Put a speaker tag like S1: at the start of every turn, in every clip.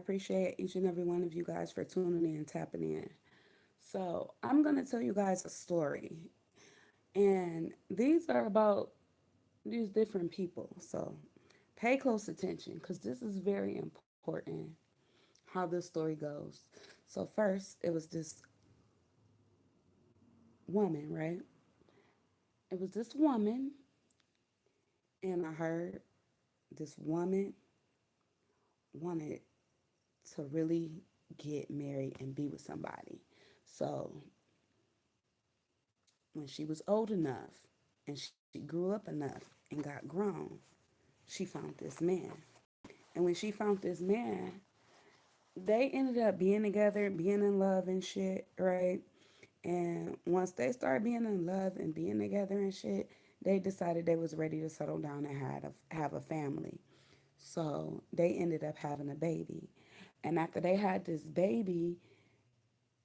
S1: I appreciate each and every one of you guys for tuning in, tapping in. So, I'm going to tell you guys a story. And these are about these different people. So, pay close attention because this is very important how this story goes. So, first, it was this woman, right? It was this woman, and I heard this woman wanted to really get married and be with somebody. So, when she was old enough and she grew up enough and got grown, she found this man. And when she found this man, they ended up being together, being in love and shit, right? And once they started being in love and being together and shit, they decided they was ready to settle down and have a family. So they ended up having a baby. And after they had this baby,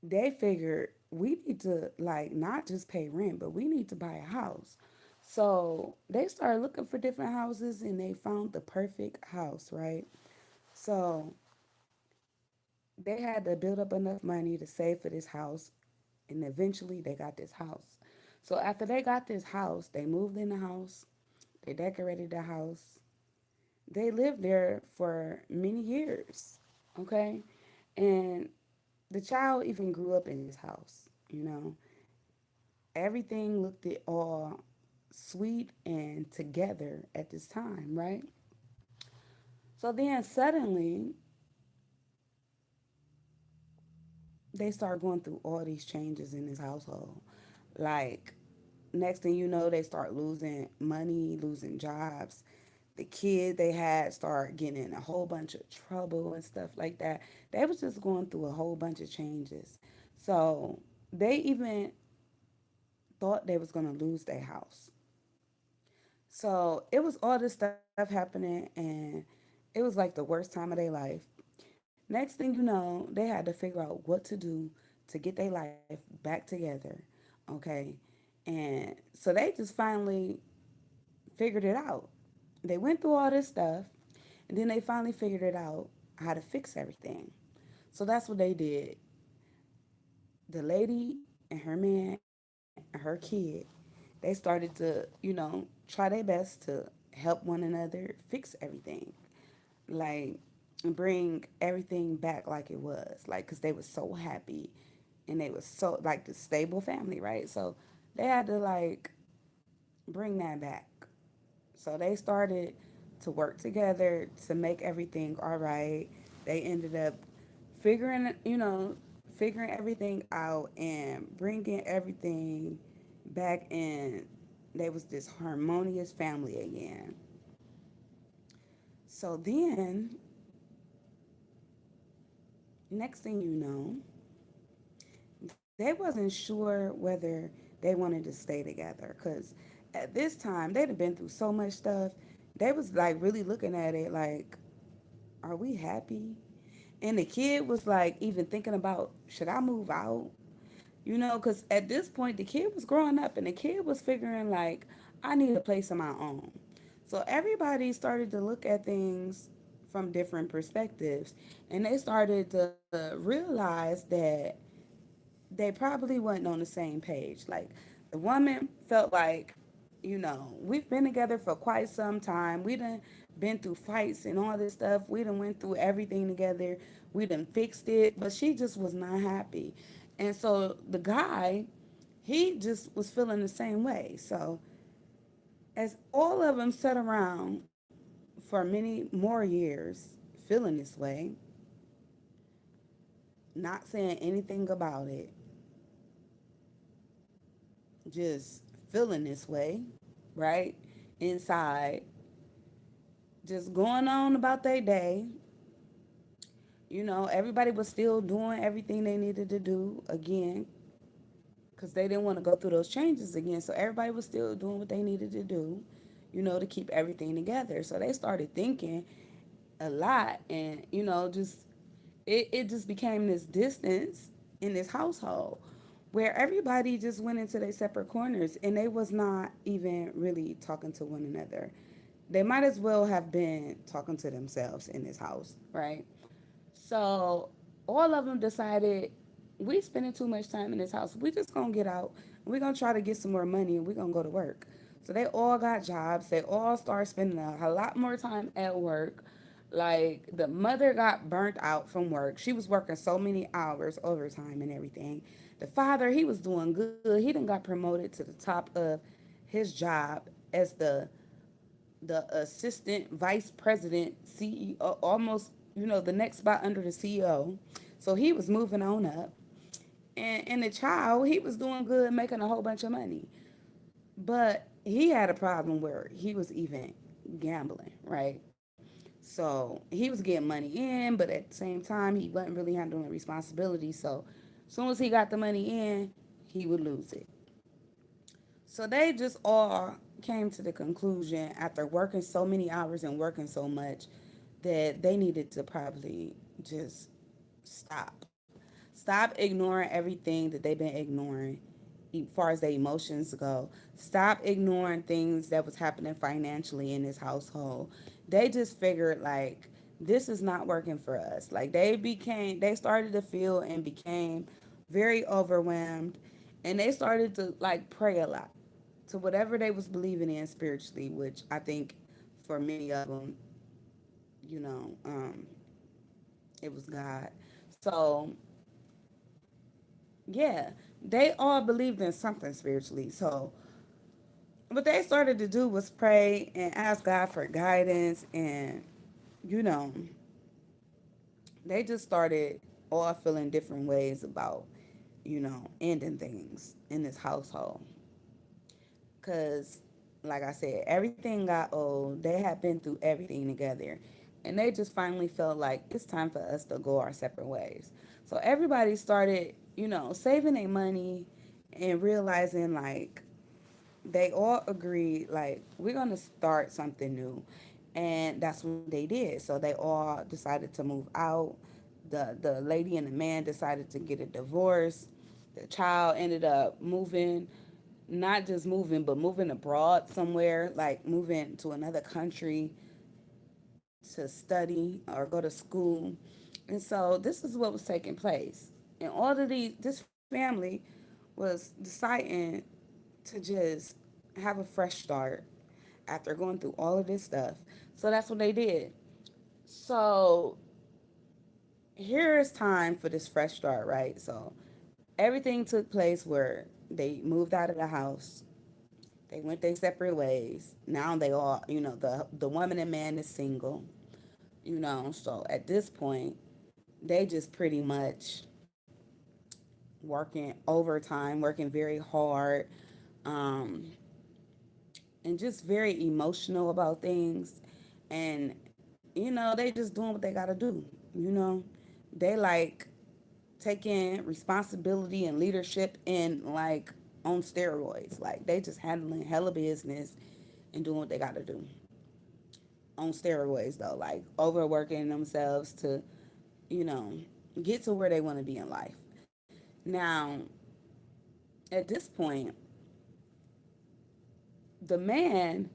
S1: they figured we need to like not just pay rent, but we need to buy a house. So they started looking for different houses and they found the perfect house, right? So they had to build up enough money to save for this house and eventually they got this house. So after they got this house, they moved in the house, they decorated the house. They lived there for many years, okay? And the child even grew up in this house, you know. Everything looked it all sweet and together at this time, right? So then suddenly they start going through all these changes in this household. Like next thing you know, they start losing money, losing jobs. The kid they had start getting in a whole bunch of trouble and stuff like that. They was just going through a whole bunch of changes. So they even thought they was gonna lose their house. So it was all this stuff happening, and it was like the worst time of their life. Next thing you know, they had to figure out what to do to get their life back together. Okay. And so they just finally figured it out. They went through all this stuff, and then they finally figured it out how to fix everything. So that's what they did. The lady and her man and her kid, they started to, try their best to help one another fix everything. Like, bring everything back like it was. Like, because they were so happy and they was so, like, the stable family, right? So they had to, like, bring that back. So they started to work together to make everything all right. They ended up figuring, figuring everything out and bringing everything back in. They was this harmonious family again. So then, next thing you know, they wasn't sure whether they wanted to stay together because at this time they'd have been through so much stuff. They was like really looking at it like, are we happy? And the kid was like even thinking about, should I move out? Because at this point the kid was growing up and the kid was figuring like, I need a place of my own. So everybody started to look at things from different perspectives and they started to realize that they probably wasn't on the same page. Like the woman felt like, we've been together for quite some time. We done been through fights and all this stuff. We done went through everything together. We done fixed it, but she just was not happy. And so the guy, he just was feeling the same way. So as all of them sat around for many more years feeling this way, not saying anything about it, just feeling this way, right? Inside, just going on about their day. Everybody was still doing everything they needed to do again because they didn't want to go through those changes again. So everybody was still doing what they needed to do, to keep everything together. So they started thinking a lot and, just it just became this distance in this household where everybody just went into their separate corners and they was not even really talking to one another. They might as well have been talking to themselves in this house, right? So all of them decided we spending too much time in this house. We just gonna get out. We're gonna try to get some more money and we're gonna go to work. So they all got jobs. They all started spending a lot more time at work. Like the mother got burnt out from work. She was working so many hours, overtime and everything. The father, he was doing good. He done got promoted to the top of his job as the assistant vice president, CEO, almost, the next spot under the CEO. So he was moving on up. And the child, he was doing good, making a whole bunch of money. But he had a problem where he was even gambling, right? So he was getting money in, but at the same time, he wasn't really handling responsibility. So as soon as he got the money in, he would lose it. So they just all came to the conclusion after working so many hours and working so much that they needed to probably just stop. Stop ignoring everything that they've been ignoring as far as their emotions go. Stop ignoring things that was happening financially in this household. They just figured like this is not working for us. Like they started to feel and became very overwhelmed, and they started to like pray a lot to whatever they was believing in spiritually, which I think for many of them, you know, um, it was God. So yeah, they all believed in something spiritually. So what they started to do was pray and ask God for guidance, and you know, they just started all feeling different ways about, ending things in this household. Cause like I said, everything got old. They had been through everything together. And they just finally felt like it's time for us to go our separate ways. So everybody started, saving their money and realizing like they all agreed like we're gonna start something new. And that's what they did. So they all decided to move out. The lady and the man decided to get a divorce. The child ended up moving, not just moving, but moving abroad somewhere, like moving to another country to study or go to school. And so this is what was taking place. And all of this family was deciding to just have a fresh start after going through all of this stuff. So that's what they did. So here is time for this fresh start, right? So everything took place where they moved out of the house. They went their separate ways. Now they all, the woman and man is single, So at this point, they just pretty much working overtime, working very hard, um, and just very emotional about things. And, they just doing what they got to do, you know. They like taking responsibility and leadership in like on steroids. Like they just handling hella business and doing what they got to do on steroids though, like overworking themselves to, you know, get to where they want to be in life. Now, at this point, the man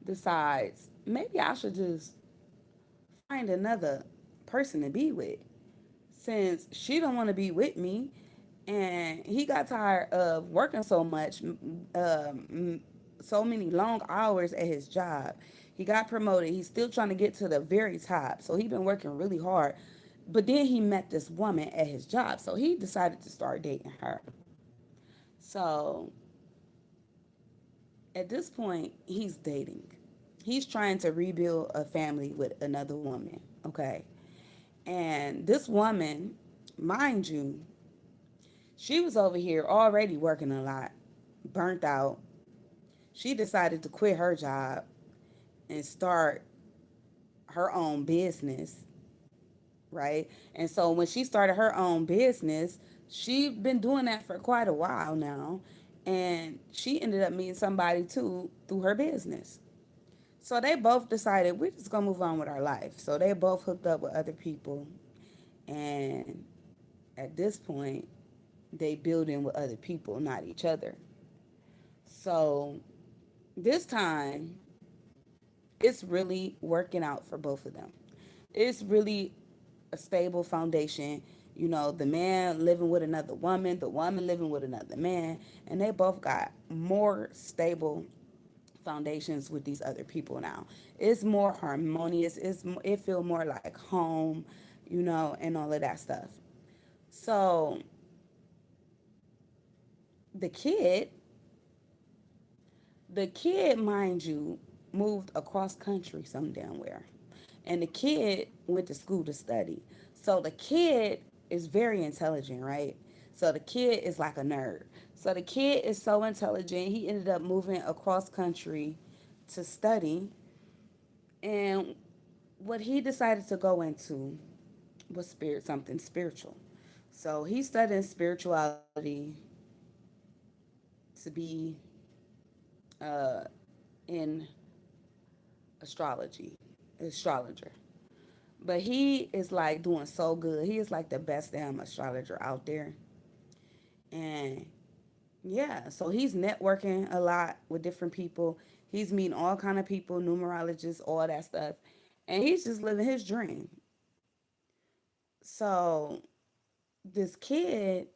S1: decides maybe I should just find another person to be with since she don't want to be with me, and he got tired of working so much, so many long hours at his job. He got promoted. He's still trying to get to the very top, so he been working really hard. But then he met this woman at his job, so he decided to start dating her. So at this point, he's dating. He's trying to rebuild a family with another woman. Okay. And this woman, mind you, she was over here already working a lot, burnt out. She decided to quit her job and start her own business, right? And so when she started her own business, she'd been doing that for quite a while now. And she ended up meeting somebody too through her business. So they both decided we're just gonna move on with our life. So they both hooked up with other people, and at this point, they building with other people, not each other. So this time, it's really working out for both of them. It's really a stable foundation. You know, the man living with another woman, the woman living with another man, and they both got more stable foundations with these other people now. It's more harmonious. It feel more like home, you know, and all of that stuff. So the kid, the kid, mind you, moved across country some damn where, and the kid went to school to study. So the kid is very intelligent, right? So the kid is like a nerd. So the kid is so intelligent. He ended up moving across country to study, and what he decided to go into was something spiritual. So he's studying spirituality to be in astrologer. But he is like doing so good. He is like the best damn astrologer out there. And yeah, so he's networking a lot with different people. He's meeting all kind of people, numerologists, all that stuff. And he's just living his dream. So this kid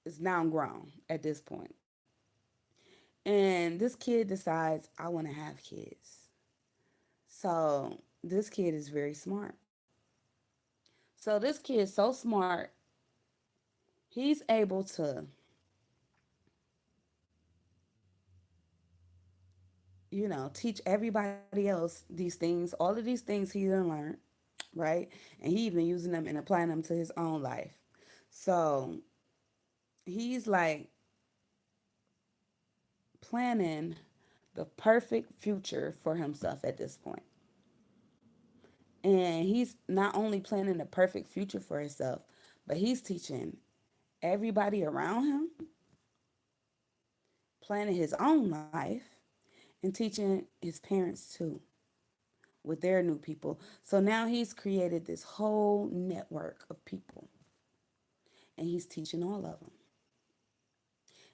S1: is now grown at this point. And this kid decides, I want to have kids. So this kid is very smart. So this kid is so smart, he's able to, you know, teach everybody else these things, all of these things he done learned, right? And he even using them and applying them to his own life. So he's like planning the perfect future for himself at this point. And he's not only planning the perfect future for himself, but he's teaching everybody around him, planning his own life, and teaching his parents too with their new people. So now he's created this whole network of people and he's teaching all of them.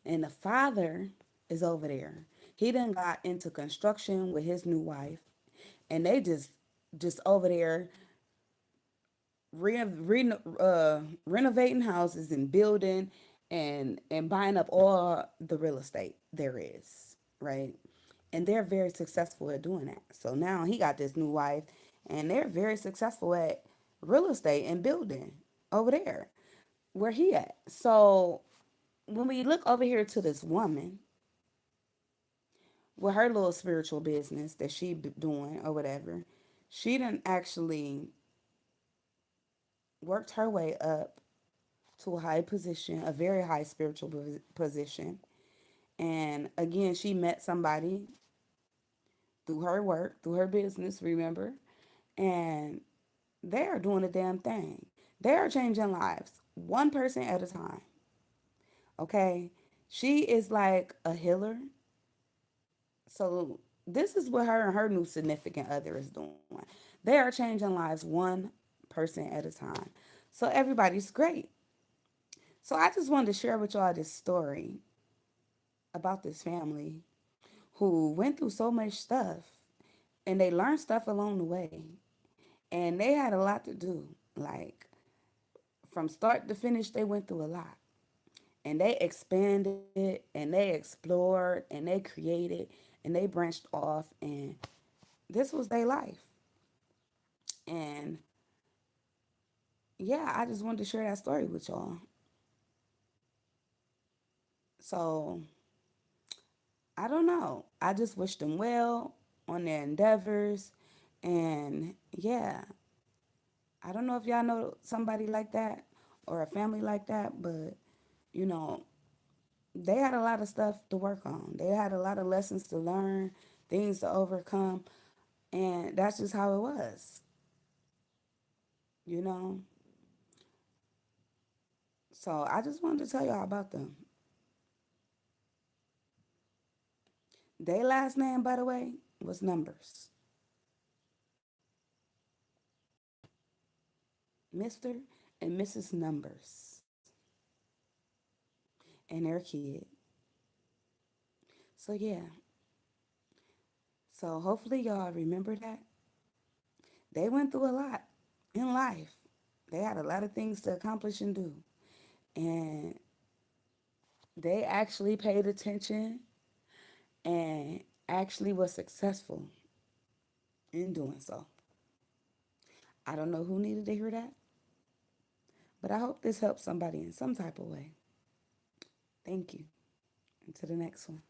S1: And the father is over there. He done got into construction with his new wife and they just over there renovating houses and building and buying up all the real estate there is, right? And they're very successful at doing that. So now he got this new wife, and they're very successful at real estate and building over there where he at. So when we look over here to this woman with her little spiritual business that she doing or whatever, she done actually worked her way up to a high position, a very high spiritual position. And again, she met somebody through her work, through her business, remember? And they are doing a damn thing. They are changing lives, one person at a time. Okay? She is like a healer. So this is what her and her new significant other is doing. They are changing lives one person at a time. So everybody's great. So I just wanted to share with y'all this story about this family who went through so much stuff and they learned stuff along the way. And they had a lot to do. Like from start to finish, they went through a lot. And they expanded and they explored and they created and they branched off and this was their life. And yeah, I just wanted to share that story with y'all. So I don't know. I just wish them well on their endeavors. And yeah, I don't know if y'all know somebody like that or a family like that, but you know, they had a lot of stuff to work on. They had a lot of lessons to learn, things to overcome, and that's just how it was, you know. So I just wanted to tell y'all about them. Their last name, by the way, was Numbers, Mr. and Mrs. Numbers, and their kid. So yeah, so hopefully y'all remember that they went through a lot in life. They had a lot of things to accomplish and do. And they actually paid attention and actually was successful in doing so. I don't know who needed to hear that, but I hope this helps somebody in some type of way. Thank you. And to the next one.